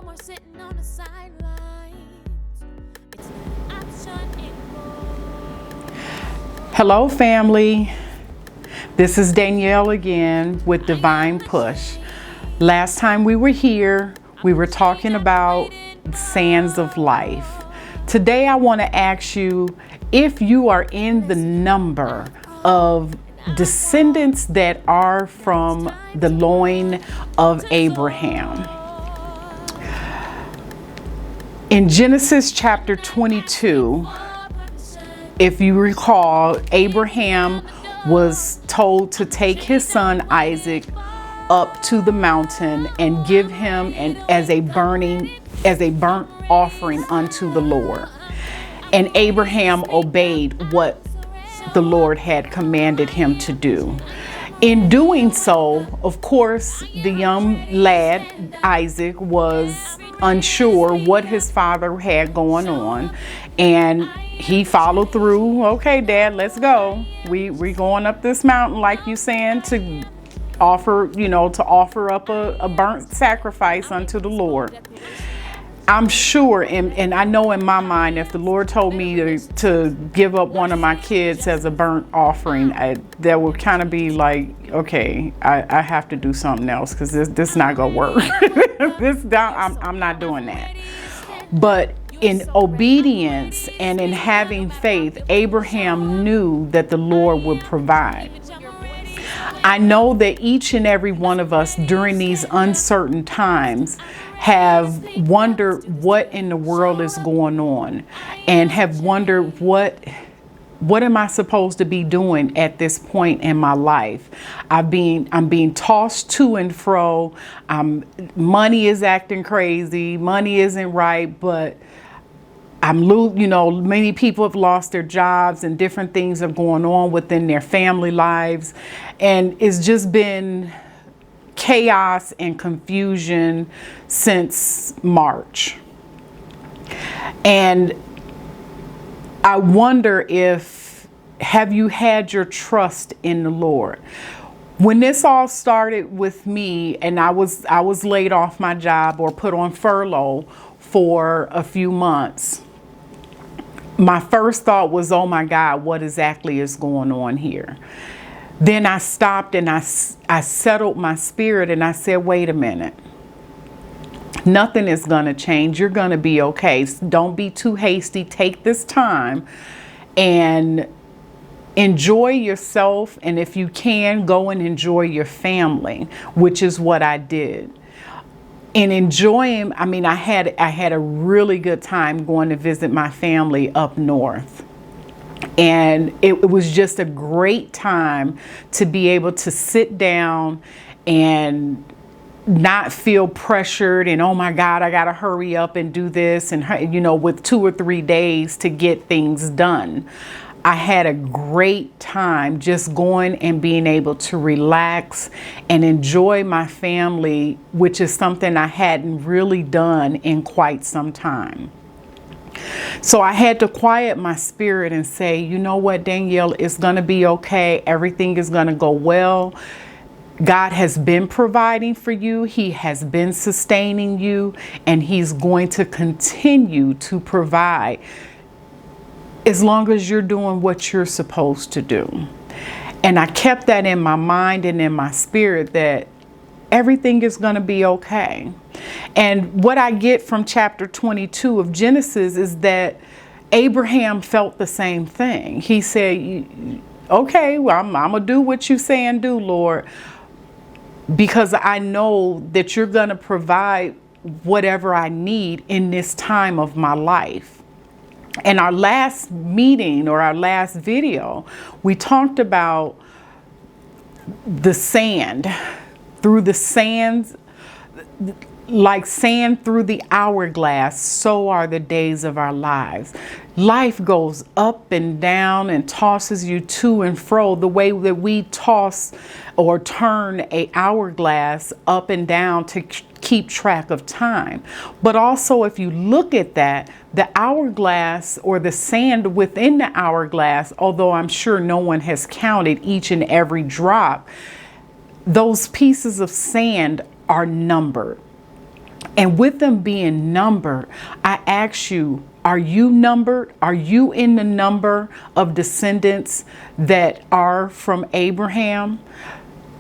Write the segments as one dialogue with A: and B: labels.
A: more sitting on the sidelines. It's not an option anymore.
B: Hello, family. This is Danielle again with Divine Push. Last time we were here, we were talking about sands of life. Today, I want to ask you if you are in the number of descendants that are from the loin of Abraham. In Genesis chapter 22, if you recall, Abraham was told to take his son Isaac up to the mountain and give him as a burnt offering unto the Lord. And Abraham obeyed what the Lord had commanded him to do. In doing so, of course, the young lad Isaac was unsure what his father had going on, and he followed through. Okay, Dad, let's go. We going up this mountain, like you saying, to offer up a burnt sacrifice unto the Lord. I'm sure, and I know in my mind, if the Lord told me to give up one of my kids as a burnt offering, that would kind of be like, okay, I have to do something else, because this not gonna work. I'm not doing that. But in obedience and in having faith, Abraham knew that the Lord would provide. I know that each and every one of us during these uncertain times have wondered what in the world is going on, and have wondered what am I supposed to be doing at this point in my life. I'm being tossed to and fro. Money is acting crazy. Money isn't right, but many people have lost their jobs, and different things are going on within their family lives. And it's just been chaos and confusion since March. And I wonder have you had your trust in the Lord? When this all started with me, and I was laid off my job or put on furlough for a few months, my first thought was, oh my God, what exactly is going on here? Then I stopped and I settled my spirit, and I said, wait a minute. Nothing is going to change. You're going to be okay. Don't be too hasty. Take this time and enjoy yourself. And if you can, go and enjoy your family, which is what I did. And enjoying, I had a really good time going to visit my family up north. And it was just a great time to be able to sit down and not feel pressured and, oh my God, I got to hurry up and do this, and with 2 or 3 days to get things done. I had a great time just going and being able to relax and enjoy my family, which is something I hadn't really done in quite some time. So I had to quiet my spirit and say, you know what, Danielle, it's going to be okay. Everything is going to go well. God has been providing for you. He has been sustaining you, and He's going to continue to provide as long as you're doing what you're supposed to do. And I kept that in my mind and in my spirit, that everything is going to be okay. And what I get from chapter 22 of Genesis is that Abraham felt the same thing. He said, okay, well, I'm going to do what you say and do, Lord, because I know that you're going to provide whatever I need in this time of my life. In our last meeting, or our last video, we talked about the sand. Through the sands, like sand through the hourglass, so are the days of our lives. Life goes up and down and tosses you to and fro, the way that we toss or turn an hourglass up and down to keep track of time. But also, if you look at that, the hourglass, or the sand within the hourglass, although I'm sure no one has counted each and every drop, those pieces of sand are numbered. And with them being numbered, I ask you, are you numbered? Are you in the number of descendants that are from Abraham?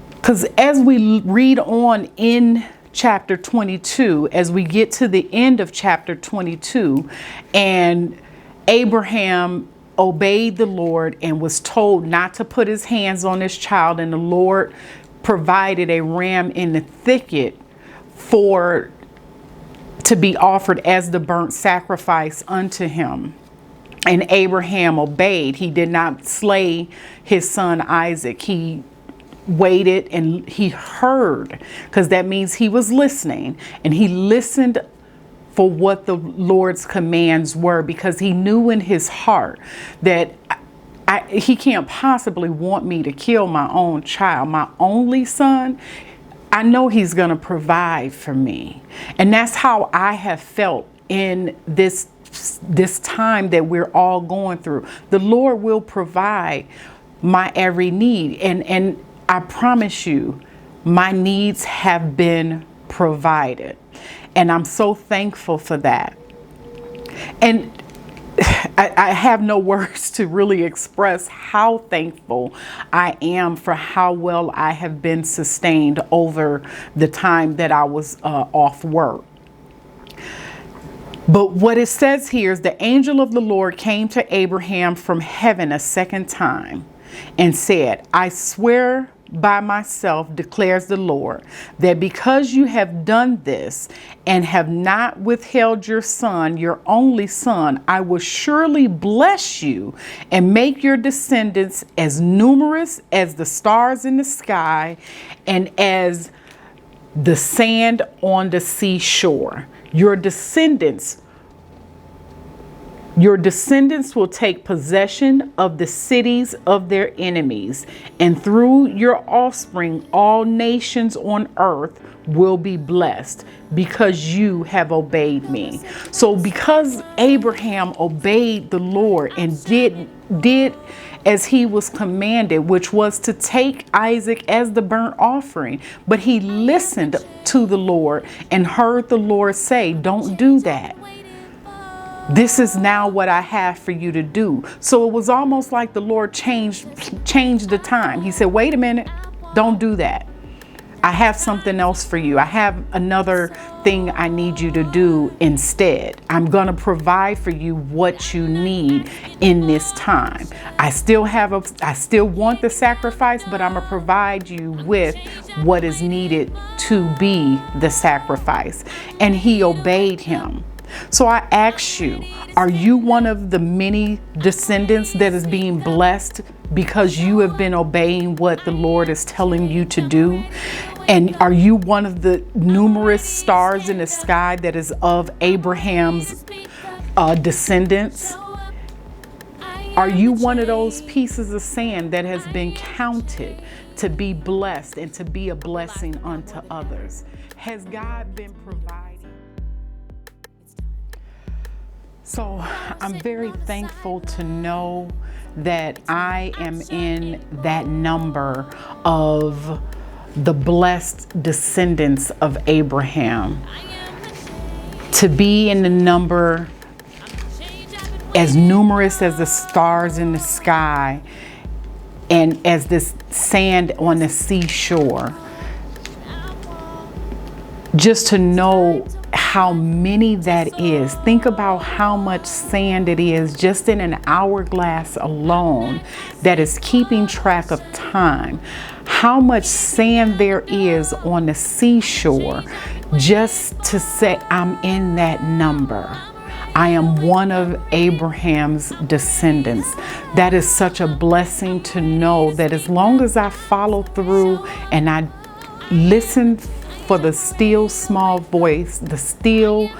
B: Because as we read on in chapter 22, as we get to the end of chapter 22, and Abraham obeyed the Lord and was told not to put his hands on his child, and the Lord provided a ram in the thicket to be offered as the burnt sacrifice unto him. And Abraham obeyed. He did not slay his son Isaac. He waited and he heard, because that means he was listening, and he listened for what the Lord's commands were, because he knew in his heart that he can't possibly want me to kill my own child, my only son. I know he's going to provide for me. And that's how I have felt in this time that we're all going through. The Lord will provide my every need. And I promise you, my needs have been provided. And I'm so thankful for that. And I have no words to really express how thankful I am for how well I have been sustained over the time that I was off work. But what it says here is the angel of the Lord came to Abraham from heaven a second time and said, I swear by myself, declares the Lord, that because you have done this and have not withheld your son, your only son, I will surely bless you and make your descendants as numerous as the stars in the sky and as the sand on the seashore. Your descendants will take possession of the cities of their enemies, and through your offspring, all nations on earth will be blessed because you have obeyed me. So because Abraham obeyed the Lord and did as he was commanded, which was to take Isaac as the burnt offering, but he listened to the Lord and heard the Lord say, don't do that. This is now what I have for you to do. So it was almost like the Lord changed the time. He said, wait a minute, don't do that. I have something else for you. I have another thing I need you to do instead. I'm going to provide for you what you need in this time. I still want the sacrifice, but I'm going to provide you with what is needed to be the sacrifice. And he obeyed him. So I ask you, are you one of the many descendants that is being blessed because you have been obeying what the Lord is telling you to do? And are you one of the numerous stars in the sky that is of Abraham's descendants? Are you one of those pieces of sand that has been counted to be blessed and to be a blessing unto others? Has God been providing? So I'm very thankful to know that I am in that number of the blessed descendants of Abraham. To be in the number as numerous as the stars in the sky and as this sand on the seashore. Just to know how many that is. Think about how much sand it is just in an hourglass alone that is keeping track of time. How much sand there is on the seashore just to say I'm in that number. I am one of Abraham's descendants. That is such a blessing to know that as long as I follow through and I listen for the still small voice, the still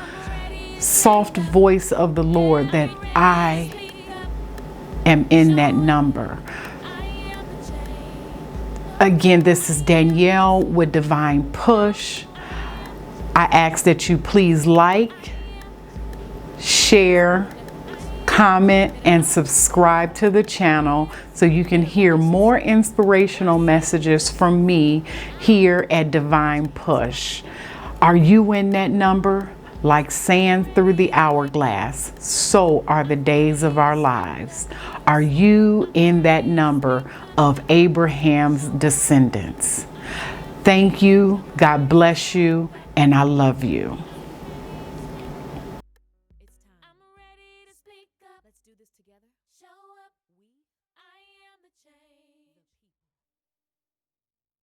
B: soft voice of the Lord, that I am in that number. Again, this is Danielle with Divine Push. I ask that you please like, share, comment, and subscribe to the channel so you can hear more inspirational messages from me here at Divine Push. Are you in that number? Like sand through the hourglass, so are the days of our lives. Are you in that number of Abraham's descendants? Thank you. God bless you. And I love you.
A: It's time. I'm ready to speak up. Let's do this together. Show up. I am the change.